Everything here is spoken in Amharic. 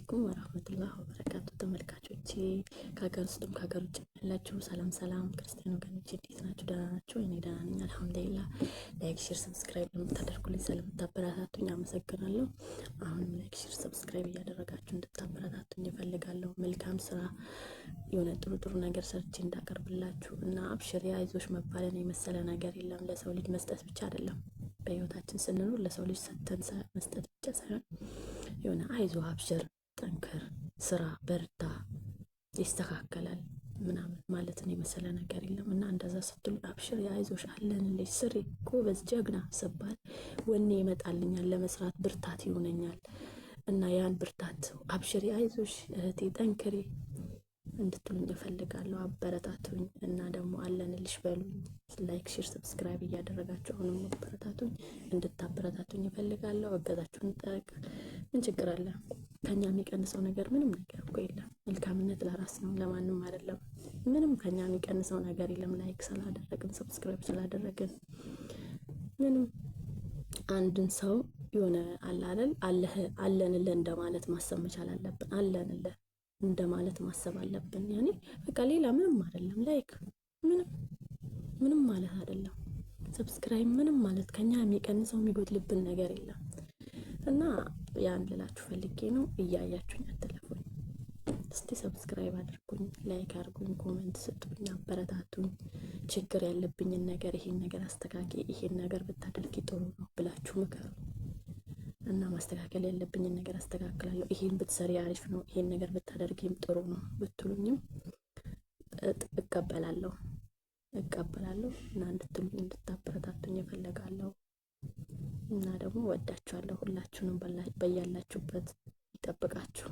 አለይኩም ወራህመቱላሂ ወበረካቱ። ተመልካቾቼ ከሀገር ውስጥም ከሀገር ውጭ ያላችሁ ሰላም ሰላም ክርስቲያን ወገኖቼ እንዴት ናችሁ? ደህና ናችሁ? እኔ ደህና ነኝ አልሐምዱሊላህ። ላይክ፣ ሼር፣ ሰብስክራይብ ለምታደርጉልኝ ስለምታበረታቱኝ አመሰግናለሁ። አሁንም ላይክ፣ ሼር፣ ሰብስክራይብ እያደረጋችሁ እንድታበረታቱኝ እፈልጋለሁ። መልካም ስራ የሆነ ጥሩ ጥሩ ነገር ሰርቼ እንዳቀርብላችሁ እና አብሽሪ አይዞሽ መባልን የመሰለ ነገር የለም። ለሰው ልጅ መስጠት ብቻ አይደለም በህይወታችን ስንኖር ለሰው ልጅ ሰተን መስጠት ብቻ ሳይሆን የሆነ አይዞ አብሽር፣ ጠንከር፣ ስራ፣ በርታ፣ ይስተካከላል ምናምን ማለትን የመሰለ ነገር የለም እና እንደዛ ስትሉ አብሽር፣ አይዞሽ፣ አለንልሽ፣ ስሪ፣ ጎበዝ፣ ጀግና ስባል ወኔ ይመጣልኛል፣ ለመስራት ብርታት ይሆነኛል እና ያን ብርታት አብሽሪ፣ አይዞሽ እህቴ ጠንክሪ እንድትሉኝ እፈልጋለሁ። አበረታቱኝ እና ደግሞ አለንልሽ በሉኝ። ላይክ፣ ሼር፣ ሰብስክራይብ እያደረጋችሁ አሁንም አበረታቱኝ። እንድታበረታቱኝ እፈልጋለሁ። እገዛችሁን ጠቅ ምን ችግር አለ? ከኛ የሚቀንሰው ነገር ምንም ነገር እኮ የለም። መልካምነት ለራስ ነው፣ ለማንም አይደለም። ምንም ከኛ የሚቀንሰው ነገር የለም። ላይክ ስላደረግን ሰብስክራይብ ስላደረግን ምንም አንድን ሰው የሆነ አላለል አለንልህ እንደማለት ማሰብ መቻል አለብን። አለንልህ እንደማለት ማሰብ አለብን። ያኔ በቃ ሌላ ምንም አይደለም። ላይክ ምንም ማለት አይደለም። ሰብስክራይብ ምንም ማለት ከኛ የሚቀንሰው የሚጎድልብን ነገር የለም እና ያን ልላችሁ ፈልጌ ነው። እያያችሁኝ አትለፉኝ። እስቲ ሰብስክራይብ አድርጉኝ፣ ላይክ አድርጉኝ፣ ኮሜንት ስጡኝ፣ አበረታቱኝ። ችግር ያለብኝን ነገር ይሄን ነገር አስተካኪ፣ ይሄን ነገር ብታደርጊ ጥሩ ነው ብላችሁ ምከሩ እና ማስተካከል ያለብኝን ነገር አስተካክላለሁ። ይሄን ብትሰሪ አሪፍ ነው፣ ይሄን ነገር ብታደርጊም ጥሩ ነው ብትሉኝም እቀበላለሁ እና እንድትሉኝ እንድታበረታቱኝ እፈልጋለሁ እና ደግሞ ወዳችኋለሁ። ሁላችሁንም በያላችሁበት ይጠብቃችሁ።